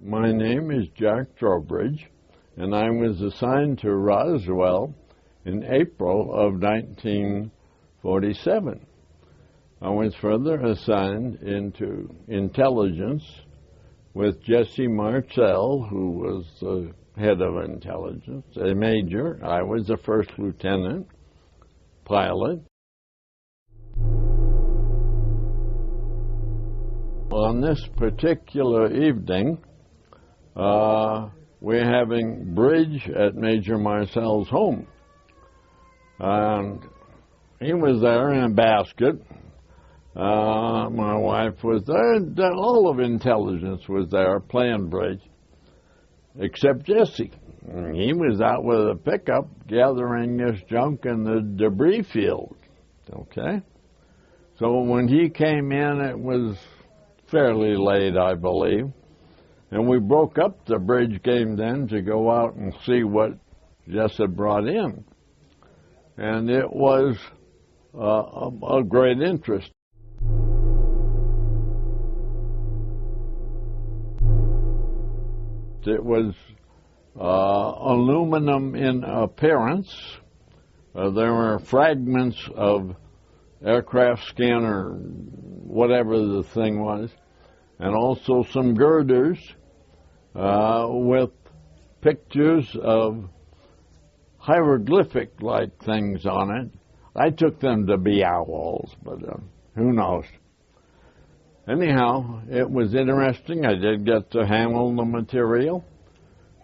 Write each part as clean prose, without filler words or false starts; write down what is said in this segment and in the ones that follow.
My name is Jack Trowbridge, and I was assigned to Roswell in April of 1947. I was further assigned into intelligence with Jesse Marcel, who was the head of intelligence, a major. I was a first lieutenant pilot. On this particular evening, we're having bridge at Major Marcel's home. And he was there in a basket. My wife was there. All of intelligence was there playing bridge, except Jesse. He was out with a pickup gathering this junk in the debris field. Okay? So when he came in, it was fairly late, I believe. And we broke up the bridge game then to go out and see what Jess had brought in. And it was a great interest. It was aluminum in appearance. There were fragments of aircraft skin or whatever the thing was, and also some girders with pictures of hieroglyphic-like things on it. I took them to be owls, but who knows. Anyhow, it was interesting. I did get to handle the material,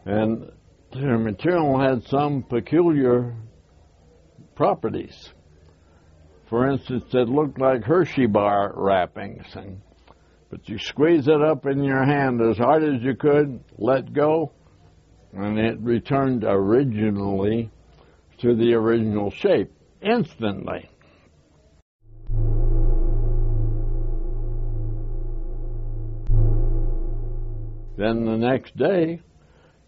and the material had some peculiar properties. For instance, it looked like Hershey bar wrappings, but you squeeze it up in your hand as hard as you could, let go, and it returned originally to the original shape instantly. Then the next day,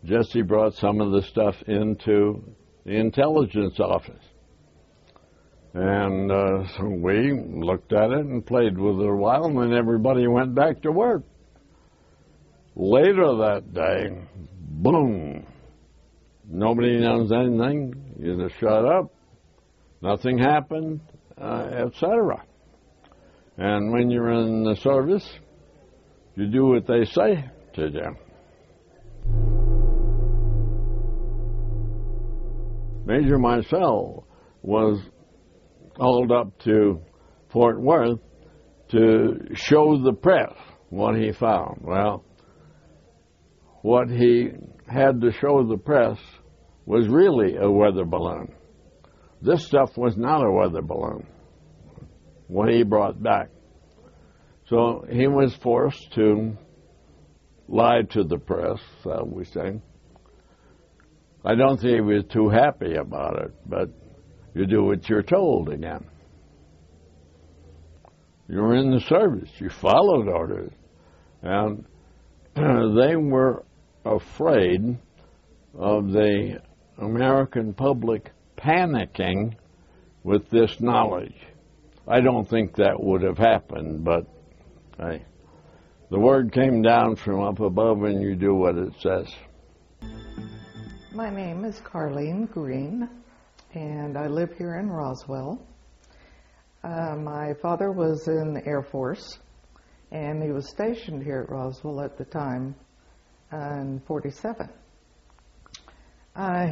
Jesse brought some of the stuff into the intelligence office. And so we looked at it and played with it a while, and then everybody went back to work. Later that day, boom, nobody knows anything, you just shut up, nothing happened, etc. And when you're in the service, you do what they say to do. Major Marcel was called up to Fort Worth to show the press what he found. Well, what he had to show the press was really a weather balloon. This stuff was not a weather balloon, what he brought back. So he was forced to lie to the press, shall we say. I don't think he was too happy about it, but you do what you're told again. You're in the service. You followed orders. And they were afraid of the American public panicking with this knowledge. I don't think that would have happened, but hey, the word came down from up above and you do what it says. My name is Carlene Green, and I live here in Roswell. My father was in the Air Force, and he was stationed here at Roswell at the time in 47.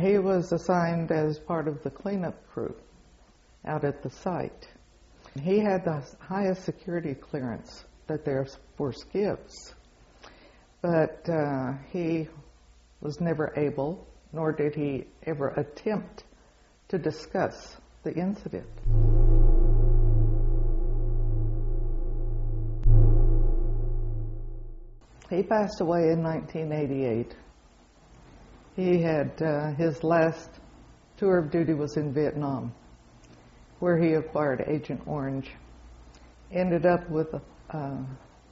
He was assigned as part of the cleanup crew out at the site. He had the highest security clearance that the Air Force gives, but he was never able, nor did he ever attempt to discuss the incident. He passed away in 1988. He had his last tour of duty was in Vietnam, where he acquired Agent Orange. Ended up with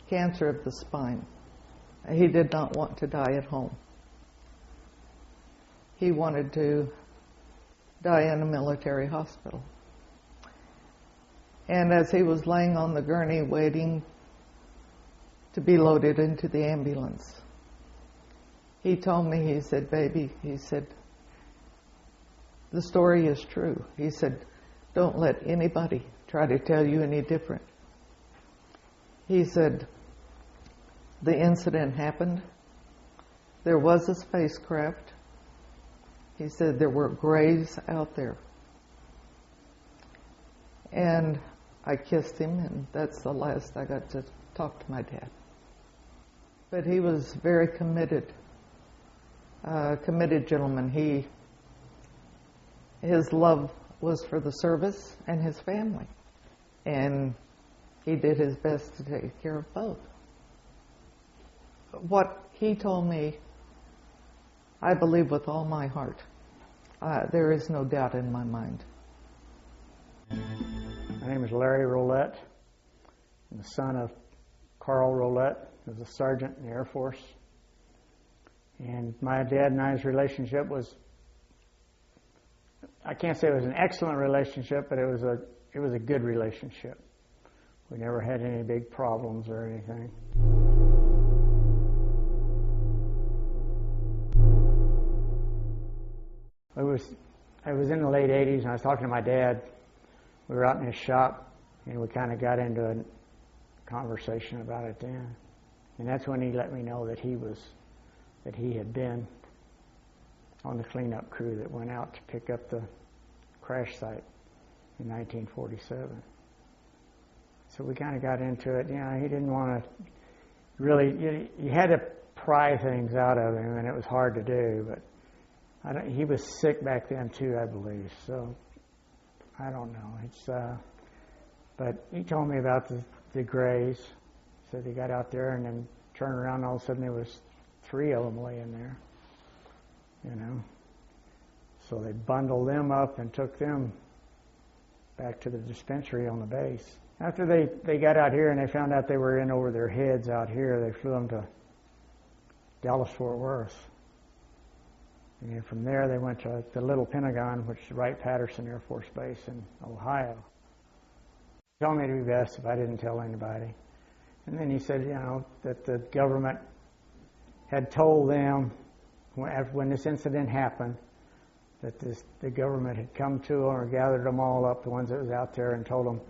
cancer of the spine. He did not want to die at home. He wanted to die in a military hospital. And as he was laying on the gurney waiting to be loaded into the ambulance, he told me, he said, baby, he said, the story is true. He said, don't let anybody try to tell you any different. He said, the incident happened. There was a spacecraft. He said there were graves out there. And I kissed him, and that's the last I got to talk to my dad. But he was very committed gentleman. His love was for the service and his family. And he did his best to take care of both. What he told me, I believe with all my heart. There is no doubt in my mind. My name is Larry Rolette. I'm the son of Carl Rolette, who was a sergeant in the Air Force. And my dad and I's relationship was, I can't say it was an excellent relationship, but it was a good relationship. We never had any big problems or anything. I was in the late 80s, and I was talking to my dad. We were out in his shop, and we kind of got into a conversation about it then. And that's when he let me know that he had been on the cleanup crew that went out to pick up the crash site in 1947. So we kind of got into it. You know, he didn't want to really, you had to pry things out of him, and it was hard to do, but he was sick back then too, I believe. So I don't know. But he told me about the grays. Said he got out there and then turned around, and all of a sudden there was 3 of them laying there. You know. So they bundled them up and took them back to the dispensary on the base. After they got out here and they found out they were in over their heads out here, they flew them to Dallas-Fort Worth. And then from there, they went to the Little Pentagon, which is Wright-Patterson Air Force Base in Ohio. He told me it would be best if I didn't tell anybody. And then he said, you know, that the government had told them when this incident happened that the government had come to them or gathered them all up, the ones that was out there, and told them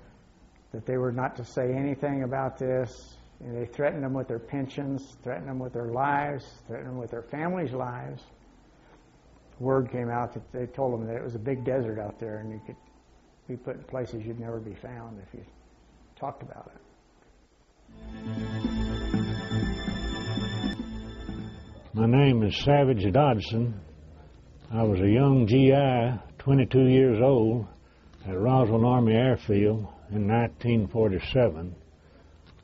that they were not to say anything about this. And they threatened them with their pensions, threatened them with their lives, threatened them with their families' lives. Word came out that they told them that it was a big desert out there and you could be put in places you'd never be found if you talked about it. My name is Savage Dodson. I was a young GI, 22 years old, at Roswell Army Airfield in 1947.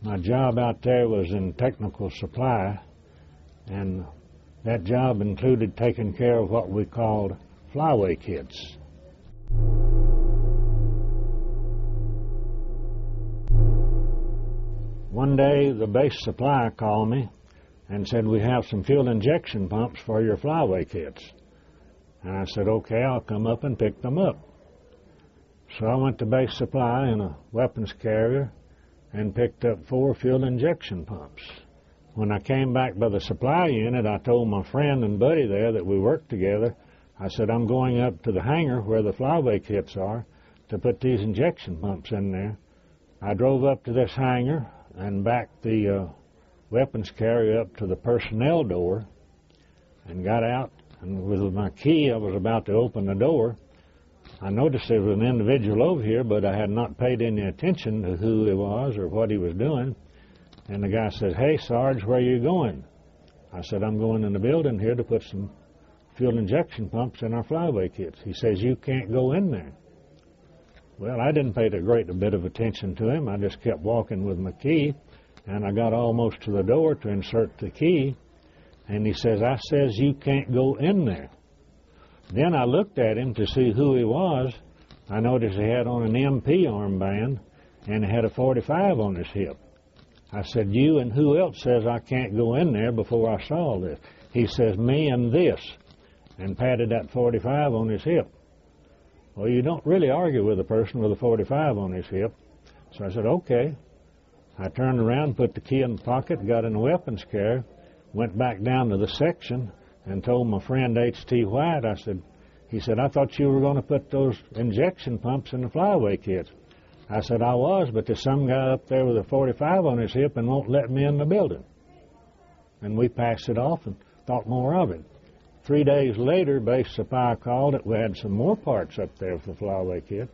My job out there was in technical supply, and that job included taking care of what we called flyaway kits. One day, the base supply called me and said, we have some fuel injection pumps for your flyaway kits. And I said, okay, I'll come up and pick them up. So I went to base supply in a weapons carrier and picked up 4 fuel injection pumps. When I came back by the supply unit, I told my friend and buddy there that we worked together, I said, I'm going up to the hangar where the flyaway kits are to put these injection pumps in there. I drove up to this hangar and backed the weapons carrier up to the personnel door and got out, and with my key I was about to open the door. I noticed there was an individual over here, but I had not paid any attention to who he was or what he was doing. And the guy says, hey, Sarge, where are you going? I said, I'm going in the building here to put some fuel injection pumps in our flyaway kits. He says, you can't go in there. Well, I didn't pay a great bit of attention to him. I just kept walking with my key, and I got almost to the door to insert the key, and he says, I says, you can't go in there. Then I looked at him to see who he was. I noticed he had on an MP armband, and he had a .45 on his hip. I said, you and who else says I can't go in there before I saw this? He says, me and this, and patted that .45 on his hip. Well, you don't really argue with a person with a .45 on his hip. So I said, okay. I turned around, put the key in the pocket, got in the weapons carrier, went back down to the section and told my friend H.T. White, he said, I thought you were going to put those injection pumps in the flyaway kits. I said, I was, but there's some guy up there with a 45 on his hip and won't let me in the building. And we passed it off and thought more of it. 3 days later, base supply called that we had some more parts up there for the flyaway kit.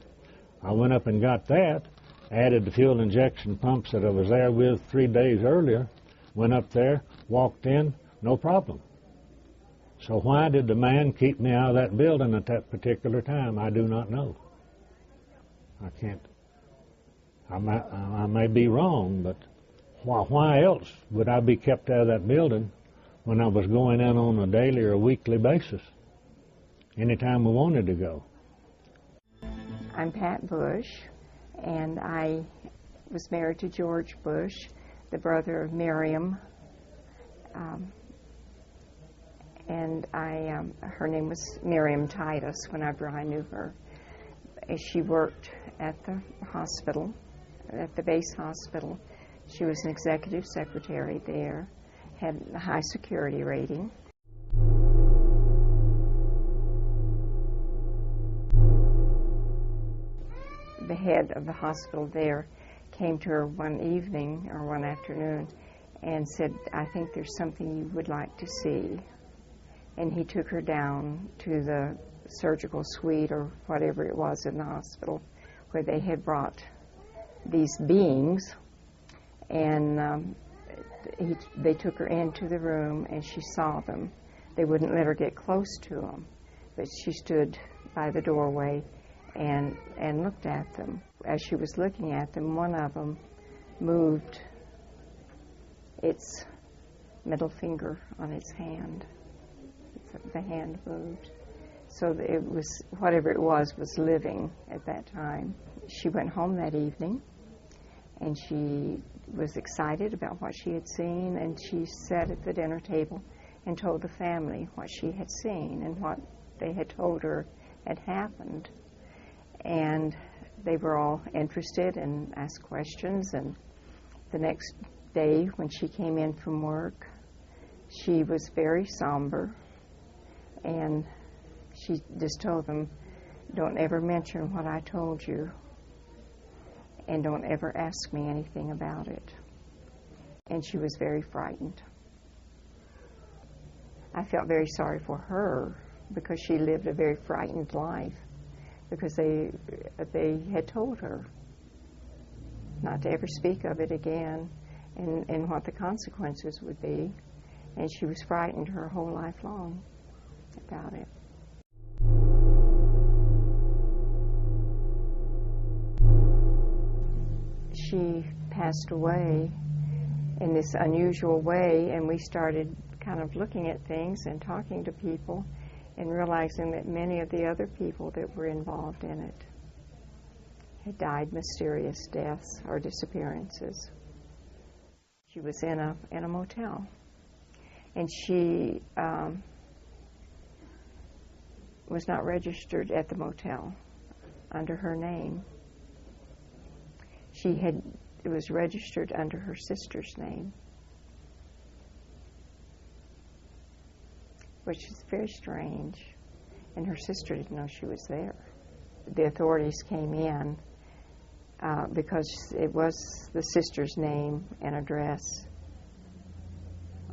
I went up and got that, added the fuel injection pumps that I was there with 3 days earlier, went up there, walked in, no problem. So why did the man keep me out of that building at that particular time? I do not know. I can't. I may be wrong, but why else would I be kept out of that building when I was going in on a daily or a weekly basis, anytime we wanted to go? I'm Pat Bush, and I was married to George Bush, the brother of Miriam. And her name was Miriam Titus whenever I knew her. She worked at the hospital, at the base hospital. She was an executive secretary there, had a high security rating. The head of the hospital there came to her one evening or one afternoon and said, I think there's something you would like to see. And he took her down to the surgical suite or whatever it was in the hospital where they had brought these beings, and they took her into the room and she saw them. They wouldn't let her get close to them, but she stood by the doorway and looked at them. As she was looking at them, one of them moved its middle finger on its hand. The hand moved. So it was, whatever it was living at that time. She went home that evening, and she was excited about what she had seen, and she sat at the dinner table and told the family what she had seen and what they had told her had happened. And they were all interested and asked questions, and the next day when she came in from work, she was very somber, and she just told them, don't ever mention what I told you, and don't ever ask me anything about it. And she was very frightened. I felt very sorry for her because she lived a very frightened life, because they had told her not to ever speak of it again and what the consequences would be. And she was frightened her whole life long about it. She passed away in this unusual way, and we started kind of looking at things and talking to people and realizing that many of the other people that were involved in it had died mysterious deaths or disappearances. She was in a motel, and she was not registered at the motel under her name. It was registered under her sister's name, which is very strange, and her sister didn't know she was there. The authorities came in because it was the sister's name and address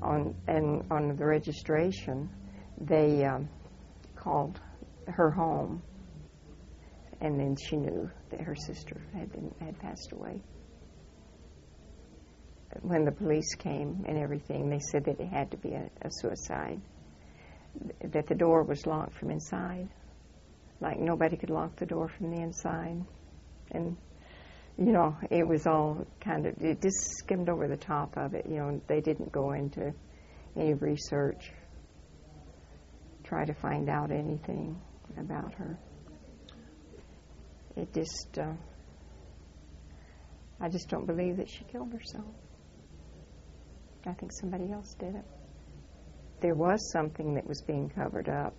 on the registration. They called her home, and then she knew that her sister had passed away. When the police came and everything, they said that it had to be a suicide, that the door was locked from inside, like nobody could lock the door from the inside. And, you know, it was all kind of, it just skimmed over the top of it. You know, they didn't go into any research, try to find out anything about her. It just, I just don't believe that she killed herself. I think somebody else did it. There was something that was being covered up,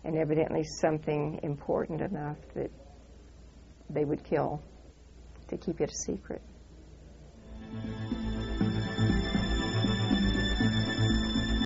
and evidently something important enough that they would kill to keep it a secret.